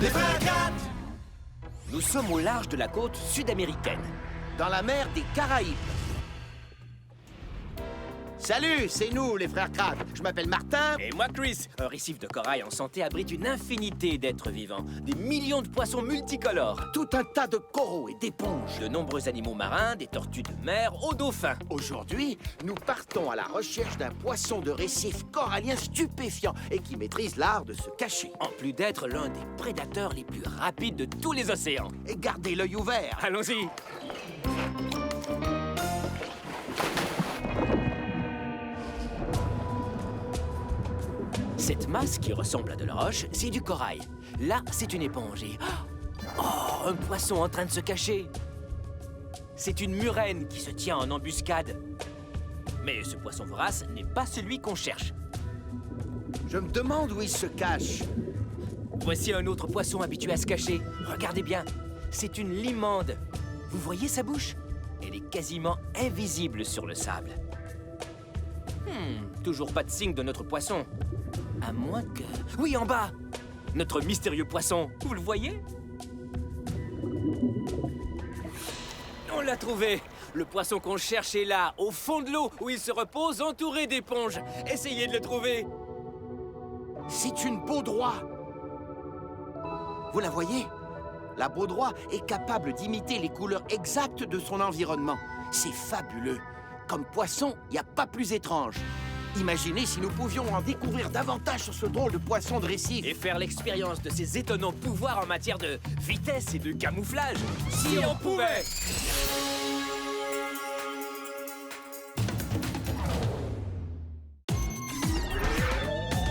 Les frères Cat. Nous sommes au large de la côte sud-américaine, dans la mer des Caraïbes. Salut, c'est nous, les frères Cat. Je m'appelle Martin. et moi Chris. Un récif de corail en santé abrite une infinité d'êtres vivants, des millions de poissons multicolores, Tout un tas de coraux et d'éponges. de nombreux animaux marins, des tortues de mer aux dauphins. Aujourd'hui, nous partons à la recherche d'un poisson de récif corallien stupéfiant et qui maîtrise l'art de se cacher. En plus d'être l'un des prédateurs les plus rapides de tous les océans. Et gardez l'œil ouvert. Allons-y. Cette masse qui ressemble à de la roche, c'est du corail. Là, c'est une éponge et... Oh, un poisson en train de se cacher. C'est une murène qui se tient en embuscade. Mais ce poisson vorace n'est pas celui qu'on cherche. Je me demande où il se cache. Voici un autre poisson habitué à se cacher. Regardez bien, c'est une limande. Vous voyez sa bouche? Elle est quasiment invisible sur le sable. Toujours pas de signe de notre poisson. À moins que... Oui, en bas! Notre mystérieux poisson, vous le voyez? On l'a trouvé! Le poisson qu'on cherche est là, au fond de l'eau, où il se repose entouré d'éponges. Essayez de le trouver! C'est une baudroie. Vous la voyez? La baudroie est capable d'imiter les couleurs exactes de son environnement. C'est fabuleux. Comme poisson, il n'y a pas plus étrange. Imaginez si nous pouvions en découvrir davantage sur ce drôle de poisson de récif. Et faire l'expérience de ses étonnants pouvoirs en matière de vitesse et de camouflage. Si on pouvait!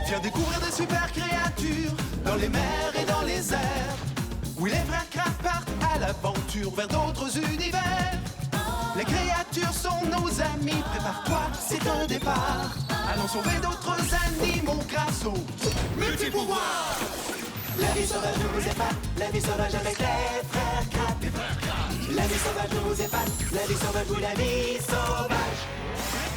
Viens découvrir des super créatures dans les mers et dans les airs. Oui, les frères Cat partent à l'aventure vers d'autres univers. Les créatures sont nos amis, prépare-toi, c'est un départ. Allons sauver d'autres animaux grâce aux multi-pouvoirs. La vie sauvage nous épate, la vie sauvage avec les frères Cat. La vie sauvage nous épate, la vie sauvage, oui, la vie sauvage.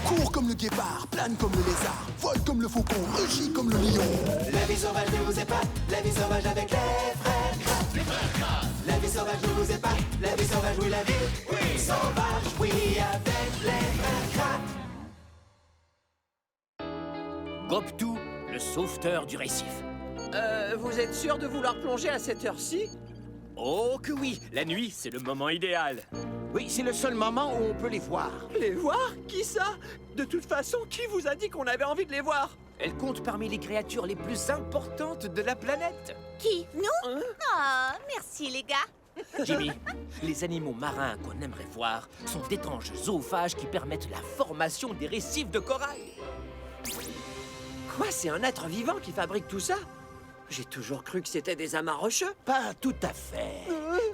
Cours comme le guépard, plane comme le lézard, vole comme le faucon, rugit comme le lion. La vie sauvage nous épate, la vie sauvage avec les frères Cat. La vie sauvage nous épate, la vie sauvage, oui, la vie sauvage, oui, avec les frères Cat. Goptou, le sauveteur du récif. Vous êtes sûr de vouloir plonger à cette heure-ci? Oh que oui, la nuit, c'est le moment idéal. Oui, c'est le seul moment où on peut les voir. Les voir? Qui ça? De toute façon, qui vous a dit qu'on avait envie de les voir? Elle compte parmi les créatures les plus importantes de la planète. Qui? Nous? Oh, merci les gars. Jimmy, les animaux marins qu'on aimerait voir sont d'étranges zoophages qui permettent la formation des récifs de corail. Quoi, c'est un être vivant qui fabrique tout ça? J'ai toujours cru que c'était des amas rocheux. Pas tout à fait.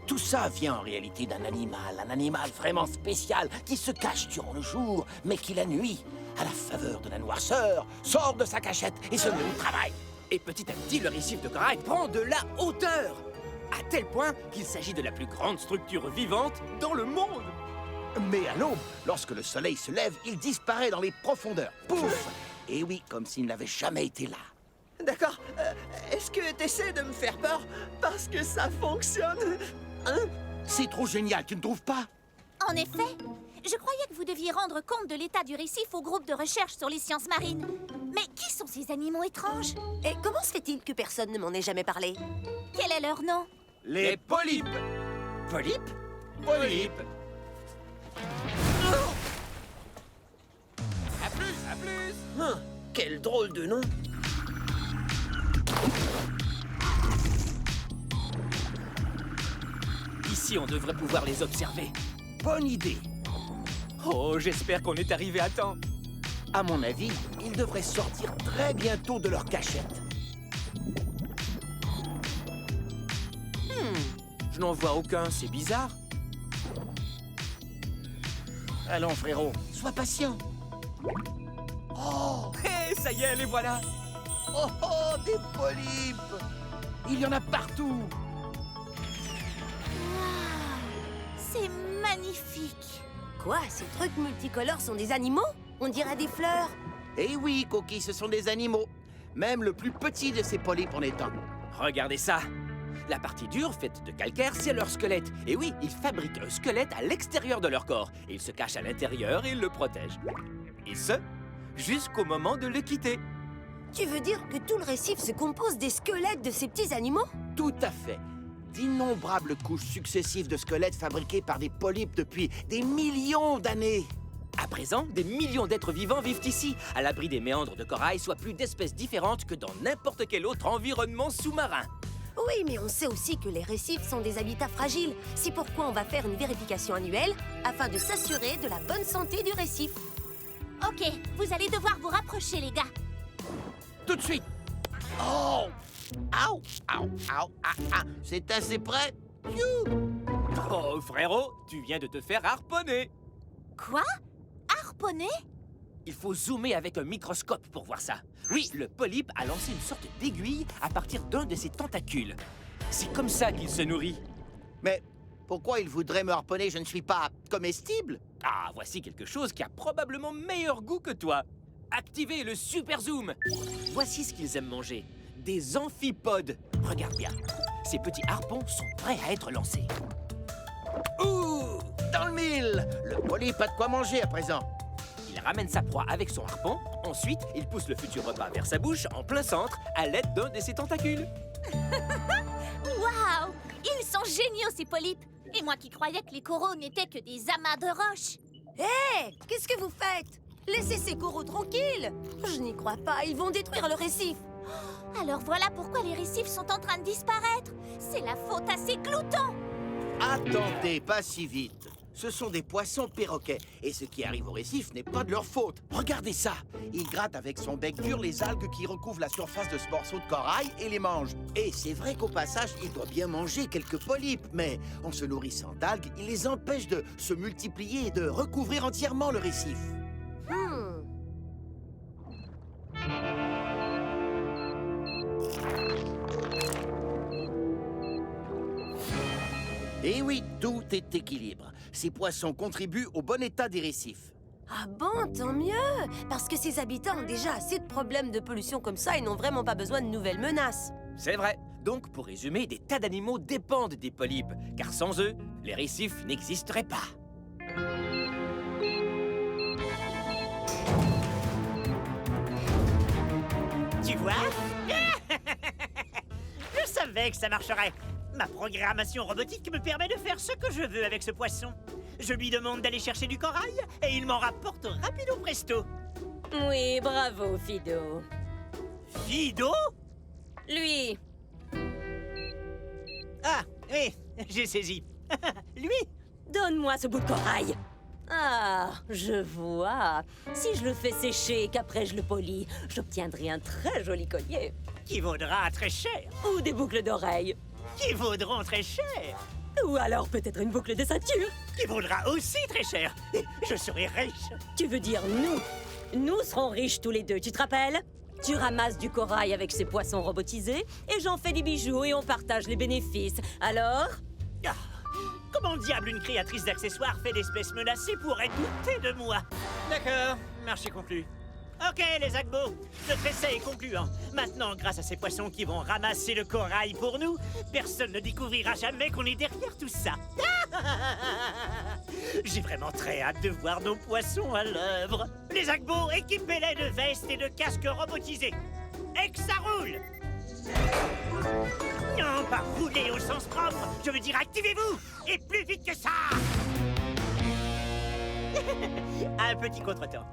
Tout ça vient en réalité d'un animal vraiment spécial qui se cache durant le jour, mais qui la nuit, à la faveur de la noirceur, sort de sa cachette et se met au travail. Et petit à petit, le récif de corail prend de la hauteur, à tel point qu'il s'agit de la plus grande structure vivante dans le monde. Mais à l'aube, lorsque le soleil se lève, il disparaît dans les profondeurs. Pouf! Et oui, comme s'il n'avait jamais été là. D'accord. Est-ce que t'essaies de me faire peur? Parce que ça fonctionne. Hein? C'est trop génial, tu ne trouves pas? En effet, je croyais que vous deviez rendre compte de l'état du récif au groupe de recherche sur les sciences marines. Mais qui sont ces animaux étranges? Et comment se fait-il que personne ne m'en ait jamais parlé? Quel est leur nom? Les polypes. Polypes? Polypes. À plus, à plus. Hein, quel drôle de nom. Ici, on devrait pouvoir les observer. Bonne idée. Oh, j'espère qu'on est arrivé à temps. À mon avis, ils devraient sortir très bientôt de leur cachette. Je n'en vois aucun, c'est bizarre. Allons, frérot, sois patient. Oh, Hé, ça y est, les voilà. oh, des polypes. Il y en a partout. C'est magnifique. Quoi, ces trucs multicolores sont des animaux? On dirait des fleurs. Eh oui, Coquille, ce sont des animaux. Même le plus petit de ces polypes en est un. Regardez ça. La partie dure, faite de calcaire, c'est leur squelette. Et oui, ils fabriquent un squelette à l'extérieur de leur corps. Et ils se cachent à l'intérieur et ils le protègent. Et ce, jusqu'au moment de le quitter. Tu veux dire que tout le récif se compose des squelettes de ces petits animaux? Tout à fait. D'innombrables couches successives de squelettes fabriqués par des polypes depuis des millions d'années. À présent, des millions d'êtres vivants vivent ici, à l'abri des méandres de corail, soit plus d'espèces différentes que dans n'importe quel autre environnement sous-marin. Oui, mais on sait aussi que les récifs sont des habitats fragiles. C'est pourquoi on va faire une vérification annuelle afin de s'assurer de la bonne santé du récif. Ok, vous allez devoir vous rapprocher, les gars. Tout de suite. Oh! Aouh! Aouh! Aouh! Ah! Ah! C'est assez près. Piou! Oh, frérot, tu viens de te faire harponner. Quoi? Harponner? Il faut zoomer avec un microscope pour voir ça. Oui, le polype a lancé une sorte d'aiguille à partir d'un de ses tentacules. C'est comme ça qu'il se nourrit. Mais pourquoi il voudrait me harponner? Je ne suis pas comestible. Ah, voici quelque chose qui a probablement meilleur goût que toi. Activez le super zoom. Voici ce qu'ils aiment manger. Des amphipodes. Regarde bien. Ces petits harpons sont prêts à être lancés. Ouh! Dans le mille! Le polype a de quoi manger à présent. Il ramène sa proie avec son harpon. Ensuite, il pousse le futur repas vers sa bouche en plein centre à l'aide d'un de ses tentacules. Waouh! Ils sont géniaux, ces polypes! Et moi qui croyais que les coraux n'étaient que des amas de roches! Hé! Qu'est-ce que vous faites? Laissez ces coraux tranquilles! Je n'y crois pas, ils vont détruire le récif! Alors voilà pourquoi les récifs sont en train de disparaître! C'est la faute à ces gloutons! Attendez, pas si vite. Ce sont des poissons perroquets. Et ce qui arrive au récif n'est pas de leur faute. Regardez ça. Il gratte avec son bec dur les algues qui recouvrent la surface de ce morceau de corail et les mange. Et c'est vrai qu'au passage, il doit bien manger quelques polypes. Mais en se nourrissant d'algues, il les empêche de se multiplier et de recouvrir entièrement le récif. Et oui, tout est équilibre. Ces poissons contribuent au bon état des récifs. Ah bon, tant mieux! Parce que ces habitants ont déjà assez de problèmes de pollution comme ça et n'ont vraiment pas besoin de nouvelles menaces. C'est vrai. Donc, pour résumer, des tas d'animaux dépendent des polypes, car sans eux, les récifs n'existeraient pas. Tu vois? Je savais que ça marcherait. Ma programmation robotique me permet de faire ce que je veux avec ce poisson. Je lui demande d'aller chercher du corail et il m'en rapporte rapido presto. Oui, bravo, Fido. Fido? Lui, Ah, oui, j'ai saisi. Lui? donne-moi ce bout de corail. Ah, je vois. Si je le fais sécher et qu'après je le polis, j'obtiendrai un très joli collier. Qui vaudra très cher. Ou des boucles d'oreilles. Qui vaudront très cher. Ou alors peut-être une boucle de ceinture. Qui vaudra aussi très cher. Et je serai riche. Tu veux dire nous? Nous serons riches tous les deux, tu te rappelles? Tu ramasses du corail avec ces poissons robotisés et j'en fais des bijoux et on partage les bénéfices. Alors? Ah, comment diable une créatrice d'accessoires fait d'espèces menacées pourrait douter de moi? D'accord, marché conclu. Ok, les Agbo, notre essai est concluant. Maintenant, grâce à ces poissons qui vont ramasser le corail pour nous, personne ne découvrira jamais qu'on est derrière tout ça. J'ai vraiment très hâte de voir nos poissons à l'œuvre. Les Agbo, équipez-les de vestes et de casques robotisés. Et que ça roule! Non, pas rouler au sens propre. Je veux dire, activez-vous! Et plus vite que ça! Un petit contretemps.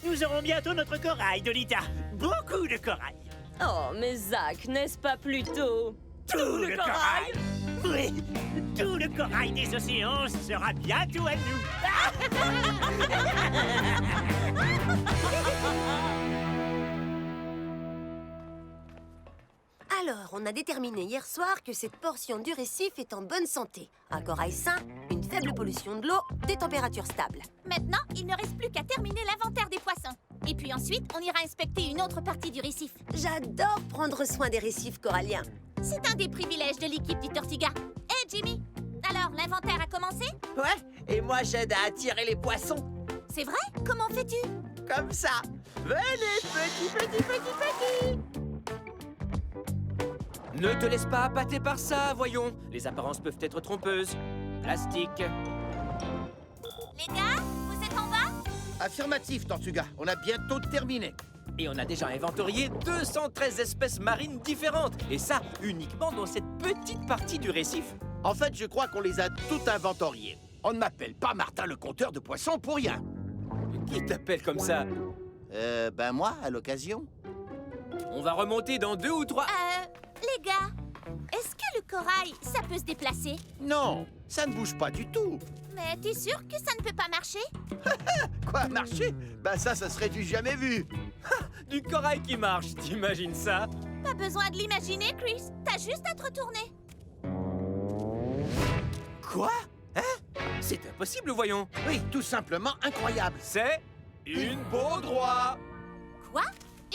Nous aurons bientôt notre corail, Dolita. Beaucoup de corail. Oh, mais Zach, n'est-ce pas plutôt Tout le corail? Oui, tout le corail des océans sera bientôt à nous. Alors, on a déterminé hier soir que cette portion du récif est en bonne santé. Un corail sain, une faible pollution de l'eau, des températures stables. Maintenant, il ne reste plus qu'à terminer l'inventaire des poissons. Et puis ensuite, on ira inspecter une autre partie du récif. J'adore prendre soin des récifs coralliens. C'est un des privilèges de l'équipe du Tortiga. Hé, Jimmy! Alors, l'inventaire a commencé? Ouais, et moi j'aide à attirer les poissons. C'est vrai? Comment fais-tu? Comme ça. Venez, petit. Ne te laisse pas appâter par ça, voyons. Les apparences peuvent être trompeuses. Plastique. Les gars, vous êtes en bas? Affirmatif, Tortuga. On a bientôt terminé. Et on a déjà inventorié 213 espèces marines différentes. Et ça, uniquement dans cette petite partie du récif. En fait, je crois qu'on les a toutes inventoriées. On ne m'appelle pas Martin le compteur de poissons pour rien. Qui t'appelle comme ça? Ben moi, à l'occasion. On va remonter dans 2 ou 3... Les gars, est-ce que le corail, ça peut se déplacer? Non, ça ne bouge pas du tout. Mais t'es sûr que ça ne peut pas marcher? Quoi, marcher? Ben ça serait du jamais vu. Du corail qui marche, t'imagines ça? Pas besoin de l'imaginer, Chris. T'as juste à te retourner. Quoi? C'est impossible, voyons. Oui, tout simplement incroyable. C'est une baudroie. Quoi?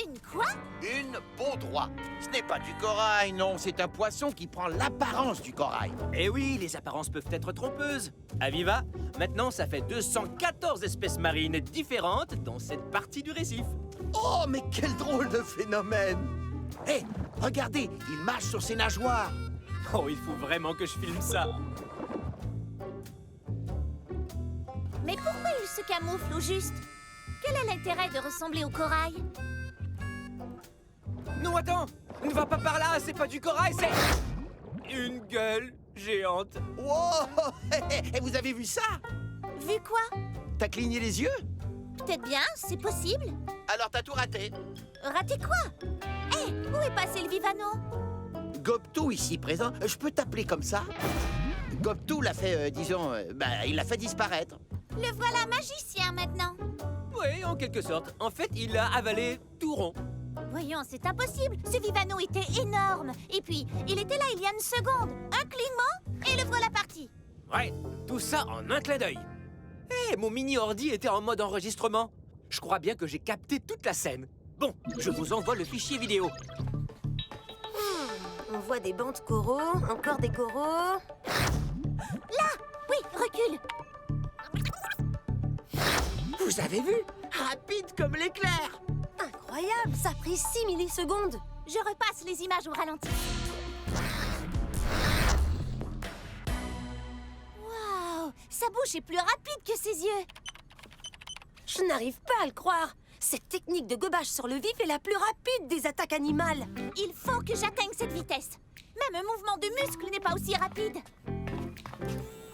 Une quoi? Une baudroie. Ce n'est pas du corail, non. C'est un poisson qui prend l'apparence du corail. Eh oui, les apparences peuvent être trompeuses. Aviva, maintenant ça fait 214 espèces marines différentes dans cette partie du récif. Oh, mais quel drôle de phénomène! Hé, regardez, il marche sur ses nageoires. Oh, il faut vraiment que je filme ça. Mais pourquoi il se camoufle au juste? Quel est l'intérêt de ressembler au corail? Non, attends, ne va pas par là, c'est pas du corail, c'est... une gueule géante. Wow! Et vous avez vu ça? Vu quoi? T'as cligné les yeux? Peut-être bien, c'est possible. Alors t'as tout raté. Raté quoi? Hé, où est passé le Vivano? Gobtou, ici présent, je peux t'appeler comme ça? Gobtou l'a fait, il l'a fait disparaître. Le voilà magicien maintenant. Oui, en quelque sorte. En fait, il a avalé tout rond. Voyons, c'est impossible. Ce Vivano était énorme. Et puis, il était là il y a une seconde. Un clignement, et le voilà parti. Ouais, tout ça en un clin d'œil. Hé, mon mini-ordi était en mode enregistrement. Je crois bien que j'ai capté toute la scène. Bon, je vous envoie le fichier vidéo. On voit des bancs de coraux, encore des coraux. Là! Oui, recule. Vous avez vu? Rapide comme l'éclair. Incroyable, ça a pris 6 millisecondes. Je repasse les images au ralenti. Waouh! Sa bouche est plus rapide que ses yeux. Je n'arrive pas à le croire. Cette technique de gobage sur le vif est la plus rapide des attaques animales. Il faut que j'atteigne cette vitesse. Même un mouvement de muscle n'est pas aussi rapide.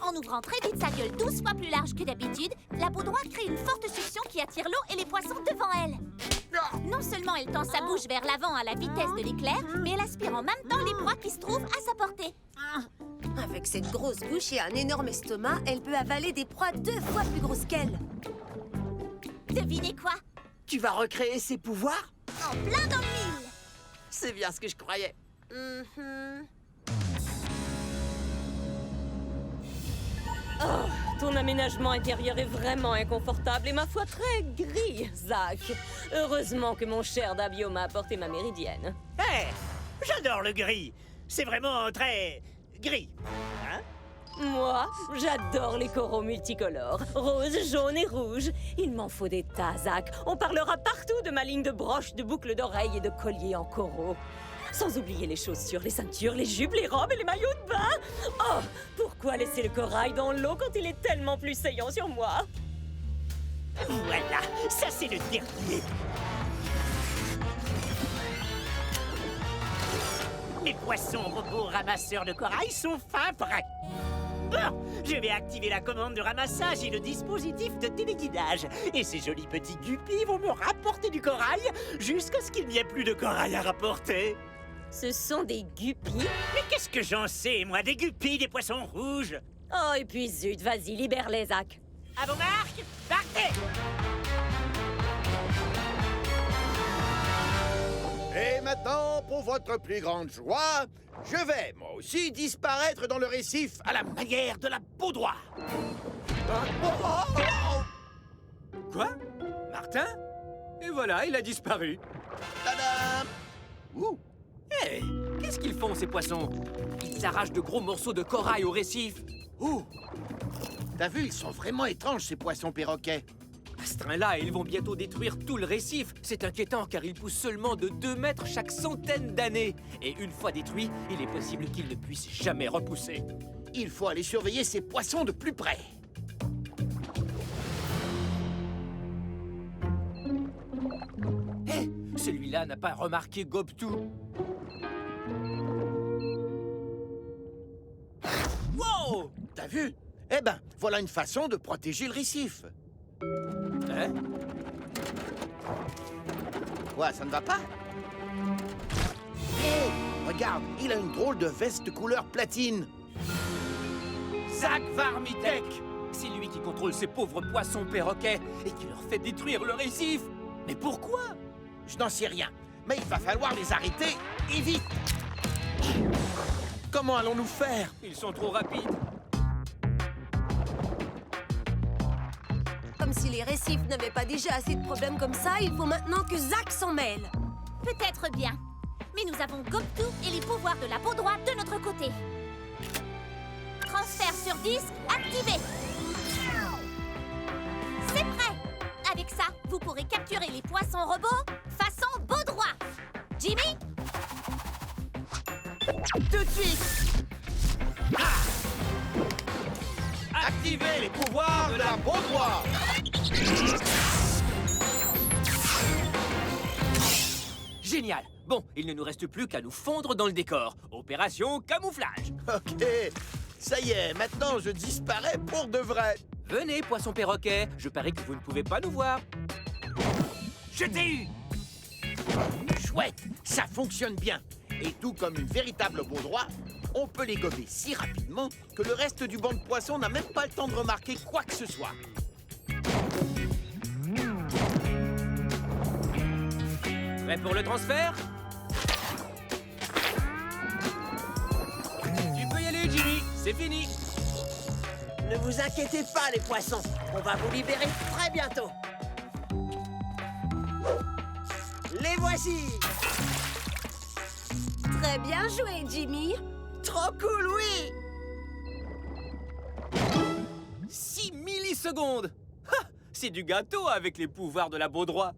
En ouvrant très vite sa gueule 12 fois plus large que d'habitude, la baudroie crée une forte succion qui attire l'eau et les poissons devant elle. Non seulement elle tend sa bouche vers l'avant à la vitesse de l'éclair, mais elle aspire en même temps les proies qui se trouvent à sa portée. Avec cette grosse bouche et un énorme estomac, elle peut avaler des proies 2 fois plus grosses qu'elle. Devinez quoi? Tu vas recréer ses pouvoirs? En plein dans le mille. C'est bien ce que je croyais. Oh, ton aménagement intérieur est vraiment inconfortable et ma foi très gris, Zach. Heureusement que mon cher Dabio m'a apporté ma méridienne. Hé, j'adore le gris. C'est vraiment très gris. Hein? Moi, j'adore les coraux multicolores. Rose, jaune et rouge. Il m'en faut des tas, Zach. On parlera partout de ma ligne de broches, de boucles d'oreilles et de colliers en coraux. Sans oublier les chaussures, les ceintures, les jupes, les robes et les maillots de bain. Oh, pourquoi laisser le corail dans l'eau quand il est tellement plus saillant sur moi? Voilà, ça c'est le dernier. Les poissons robots ramasseurs de corail sont fin prêts. Bon, je vais activer la commande de ramassage et le dispositif de téléguidage. Et ces jolis petits guppies vont me rapporter du corail jusqu'à ce qu'il n'y ait plus de corail à rapporter. Ce sont des guppies? Mais qu'est-ce que j'en sais, moi, des guppies, des poissons rouges? Oh, et puis zut, vas-y, libère-les, Zach. À vos marques, partez! Et maintenant, pour votre plus grande joie, je vais, moi aussi, disparaître dans le récif à la manière de la baudroie. Quoi? Martin? Et voilà, il a disparu. Tadam! Ouh! Hé, qu'est-ce qu'ils font, ces poissons? Ils arrachent de gros morceaux de corail au récif. Ouh! T'as vu, ils sont vraiment étranges, ces poissons perroquets. ce train-là, ils vont bientôt détruire tout le récif. C'est inquiétant car ils poussent seulement de 2 mètres chaque centaine d'années. Et une fois détruits, il est possible qu'ils ne puissent jamais repousser. Il faut aller surveiller ces poissons de plus près. Hé, celui-là n'a pas remarqué Gobtou. Wow! T'as vu? Eh ben, voilà une façon de protéger le récif. Hein? Ouais, ça ne va pas? Hé, regarde, il a une drôle de veste couleur platine. Zak Varmitek! C'est lui qui contrôle ces pauvres poissons perroquets et qui leur fait détruire le récif. Mais pourquoi? Je n'en sais rien, mais il va falloir les arrêter, et vite! Comment allons-nous faire? Ils sont trop rapides. Comme si les récifs n'avaient pas déjà assez de problèmes comme ça, il faut maintenant que Zak s'en mêle. Peut-être bien. Mais nous avons Gobtou et les pouvoirs de la peau droite de notre côté. Transfert sur disque activé. C'est prêt. Avec ça, vous pourrez capturer les poissons robots façon beau droit. Jimmy? Tout de suite! Activez les pouvoirs de la peau droite! Génial! Bon, il ne nous reste plus qu'à nous fondre dans le décor. Opération camouflage. Ok, ça y est, maintenant je disparais pour de vrai. Venez, poisson perroquet. Je parie que vous ne pouvez pas nous voir. Je t'ai eu! Chouette, ça fonctionne bien. Et tout comme une véritable beau droit, on peut les gober si rapidement que le reste du banc de poissons n'a même pas le temps de remarquer quoi que ce soit. Prêt pour le transfert? Tu peux y aller, Jimmy. C'est fini. Ne vous inquiétez pas, les poissons. On va vous libérer très bientôt. Les voici. Très bien joué, Jimmy. Trop cool, oui. 6 millisecondes. Ha! C'est du gâteau avec les pouvoirs de la beau droit.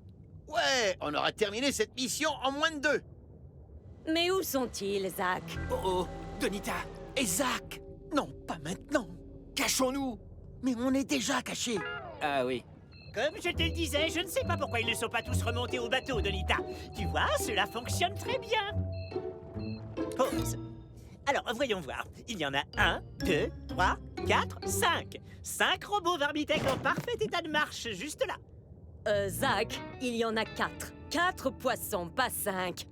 Ouais, on aura terminé cette mission en moins de 2. Mais où sont-ils, Zak? Oh oh, Donita et Zak. Non, pas maintenant. Cachons-nous. Mais on est déjà cachés. Ah oui. Comme je te le disais, je ne sais pas pourquoi ils ne sont pas tous remontés au bateau, Donita. Tu vois, cela fonctionne très bien. Pause. Alors, voyons voir. Il y en a 1, 2, 3, 4, 5. 5 robots Varmitek en parfait état de marche, juste là. Zak, il y en a 4. 4 poissons, pas 5.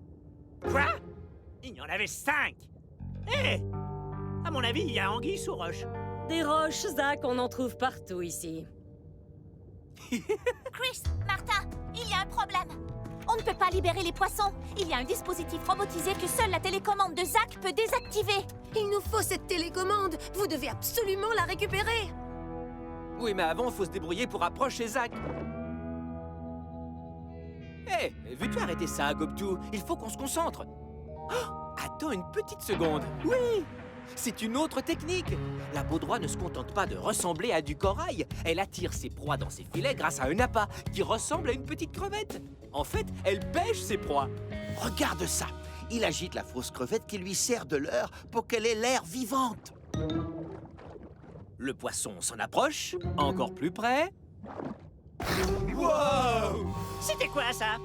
Quoi? Il y en avait 5. Hé! À mon avis, il y a anguille sous roche. Des roches, Zak, on en trouve partout ici. Chris, Martha, il y a un problème. On ne peut pas libérer les poissons. Il y a un dispositif robotisé que seule la télécommande de Zak peut désactiver. Il nous faut cette télécommande. Vous devez absolument la récupérer. Oui, mais avant, faut se débrouiller pour approcher Zak. Hé, veux-tu arrêter ça, Gobtou? Il faut qu'on se concentre. Oh, attends une petite seconde. Oui, c'est une autre technique. La beau droit ne se contente pas de ressembler à du corail. Elle attire ses proies dans ses filets grâce à un appât qui ressemble à une petite crevette. En fait, elle pêche ses proies. Regarde ça. Il agite la fausse crevette qui lui sert de leurre pour qu'elle ait l'air vivante. Le poisson s'en approche, encore plus près. Wow! C'était quoi, ça?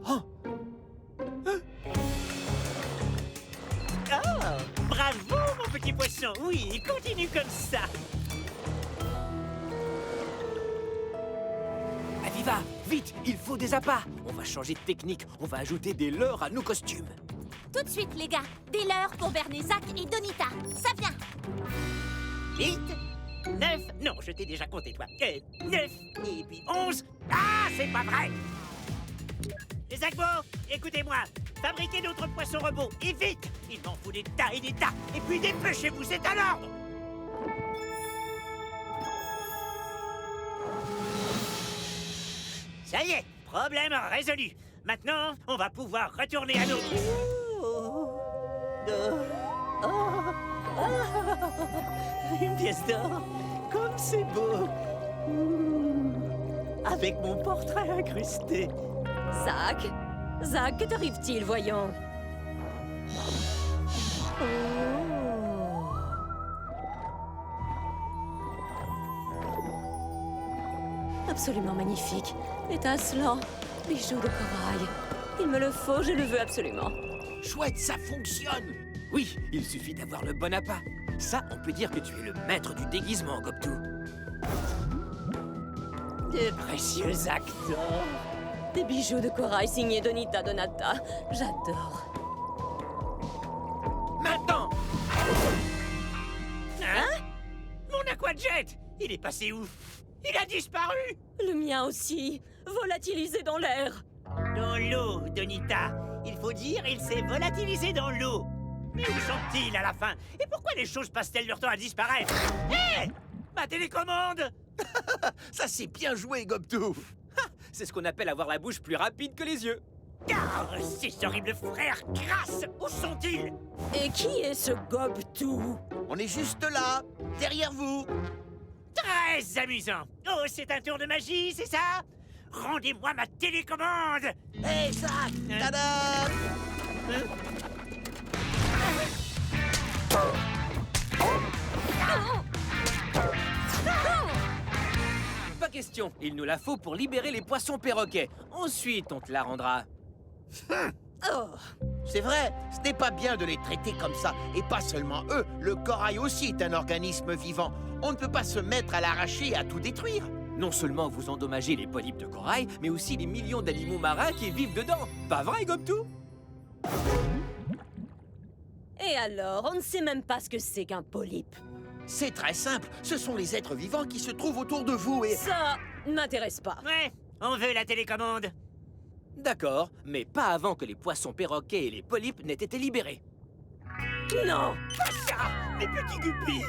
Oh! Oh! Bravo, mon petit poisson! Oui, continue comme ça! Aviva, vite, il faut des appâts. On va changer de technique, on va ajouter des leurres à nos costumes. Tout de suite, les gars. Des leurres pour berner Zak et Donita. Ça vient. 8, 9, non, je t'ai déjà compté, toi. 9, et puis 11. Ah, c'est pas vrai! Les Agbo, écoutez-moi. Fabriquez d'autres poissons robots, et vite! Il m'en faut des tas et des tas. Et puis dépêchez-vous, c'est à l'ordre! Ça y est, problème résolu. Maintenant, on va pouvoir retourner à nos... Une pièce d'or, comme c'est beau. avec mon portrait incrusté. Zach, Zach, que t'arrive-t-il, voyons? Oh. Absolument magnifique. Étincelant. Bijou de corail. Il me le faut, je le veux absolument. Chouette, ça fonctionne! Oui, il suffit d'avoir le bon appât. Ça, on peut dire que tu es le maître du déguisement, Gobtou. De précieux actes d'or. Des bijoux de corail signés Donita Donata. J'adore. Maintenant! Hein? Mon aquajet! Il est passé où? Il a disparu! Le mien aussi. Volatilisé dans l'air. Dans l'eau, Donita. Il faut dire, il s'est volatilisé dans l'eau. Mais où sont-ils à la fin? Et pourquoi les choses passent-elles leur temps à disparaître? Hé! Ma télécommande! Ça, c'est bien joué, Gobtou! C'est ce qu'on appelle avoir la bouche plus rapide que les yeux. Car ces horribles frères crasses, où sont-ils? Et qui est ce Gobtou? On est juste là, derrière vous! Très amusant. Oh, c'est un tour de magie, c'est ça? Rendez-moi ma télécommande! Hé, Zach! Tada! Pas question, il nous la faut pour libérer les poissons perroquets. Ensuite, on te la rendra. Oh. C'est vrai, ce n'est pas bien de les traiter comme ça. Et pas seulement eux, le corail aussi est un organisme vivant. On ne peut pas se mettre à l'arracher et à tout détruire. Non seulement vous endommagez les polypes de corail, mais aussi les millions d'animaux marins qui vivent dedans. Pas vrai, Gobtou? Et alors, on ne sait même pas ce que c'est qu'un polype. C'est très simple, ce sont les êtres vivants qui se trouvent autour de vous et... Ça ne m'intéresse pas. Ouais, on veut la télécommande. D'accord, mais pas avant que les poissons perroquets et les polypes n'aient été libérés. Non. Pas ça, mes petits guppies.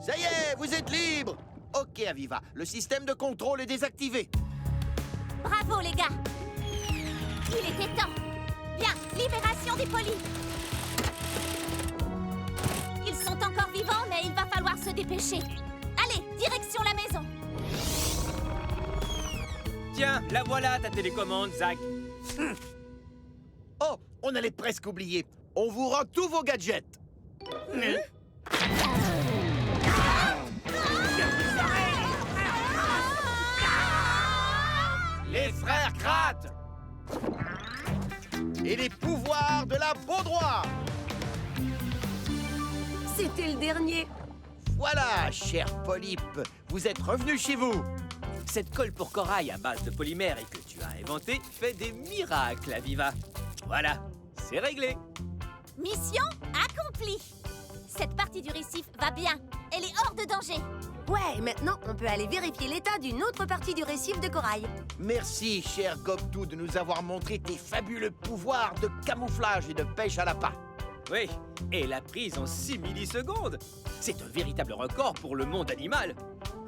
Ça y est, vous êtes libres! Ok, Aviva, le système de contrôle est désactivé. Bravo, les gars! Il était temps! Bien, libération des polypes! Ils sont encore vivants, mais il va falloir se dépêcher. Allez, direction la maison! Tiens, la voilà ta télécommande, Zach. Oh, on allait presque oublier. On vous rend tous vos gadgets. Les frères Kratt! Et les pouvoirs de la Baudroie. C'était le dernier. Voilà, cher polype, vous êtes revenus chez vous. Cette colle pour corail à base de polymère et que tu as inventé fait des miracles, Aviva. Voilà, c'est réglé. Mission accomplie! Cette partie du récif va bien. Elle est hors de danger. Ouais, maintenant, on peut aller vérifier l'état d'une autre partie du récif de corail. Merci, cher Gobtou, de nous avoir montré tes fabuleux pouvoirs de camouflage et de pêche à l'appât. Oui, et la prise en 6 millisecondes. C'est un véritable record pour le monde animal.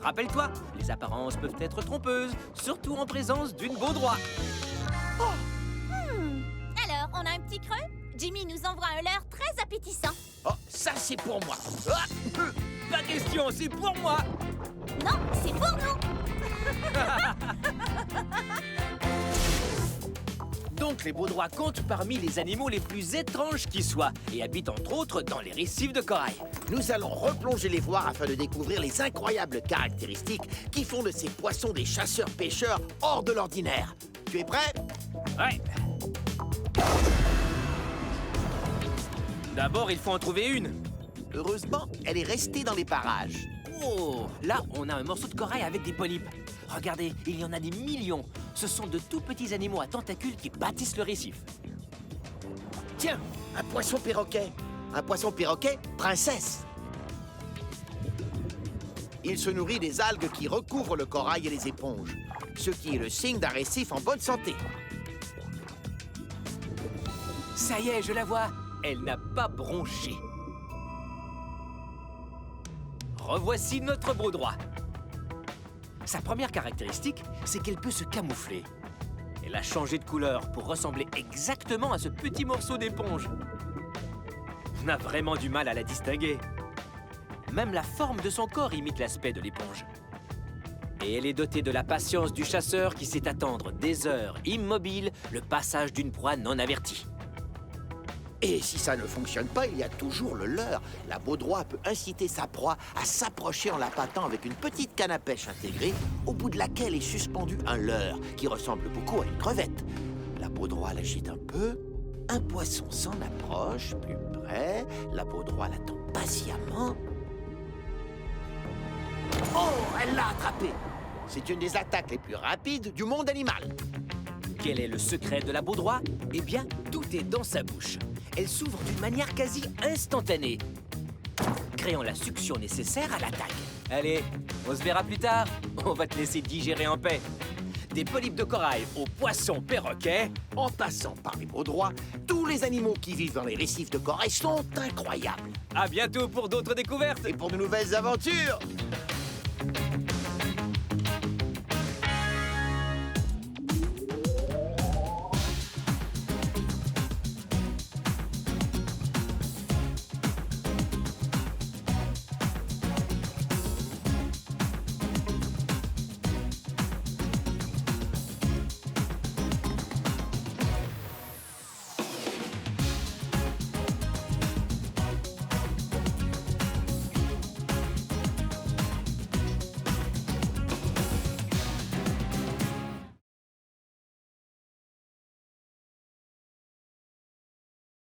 Rappelle-toi, les apparences peuvent être trompeuses, surtout en présence d'une Baudroie. Alors, on a un petit creux? Jimmy nous envoie un leurre très appétissant. Oh, ça c'est pour moi. Ah, Pas question, c'est pour moi. Non, c'est pour nous! Donc les Baudroies comptent parmi les animaux les plus étranges qui soient et habitent entre autres dans les récifs de corail. nous allons replonger les voir afin de découvrir les incroyables caractéristiques qui font de ces poissons des chasseurs-pêcheurs hors de l'ordinaire. Tu es prêt? Ouais. D'abord, il faut en trouver une. Heureusement, elle est restée dans les parages. Oh, là, on a un morceau de corail avec des polypes. Regardez, il y en a des millions. Ce sont de tout petits animaux à tentacules qui bâtissent le récif. Tiens, un poisson perroquet. Un poisson perroquet princesse. Il se nourrit des algues qui recouvrent le corail et les éponges, ce qui est le signe d'un récif en bonne santé. Ça y est, je la vois. Elle n'a pas bronché. Revoici notre Baudroie. Sa première caractéristique, c'est qu'elle peut se camoufler. Elle a changé de couleur pour ressembler exactement à ce petit morceau d'éponge. On a vraiment du mal à la distinguer. Même la forme de son corps imite l'aspect de l'éponge. Et elle est dotée de la patience du chasseur qui sait attendre des heures immobile le passage d'une proie non avertie. Et si ça ne fonctionne pas, il y a toujours le leurre. La baudroie peut inciter sa proie à s'approcher en la battant avec une petite canne à pêche intégrée, au bout de laquelle est suspendu un leurre qui ressemble beaucoup à une crevette. La baudroie l'agite un peu, un poisson s'en approche, plus près, la baudroie l'attend patiemment. Oh, elle l'a attrapé! C'est une des attaques les plus rapides du monde animal. Quel est le secret de la baudroie? Eh bien, tout est dans sa bouche. Elle s'ouvre d'une manière quasi instantanée, créant la succion nécessaire à l'attaque. Allez, on se verra plus tard. On va te laisser digérer en paix. Des polypes de corail aux poissons perroquets. En passant par les baudroies, tous les animaux qui vivent dans les récifs de corail sont incroyables. À bientôt pour d'autres découvertes. Et pour de nouvelles aventures!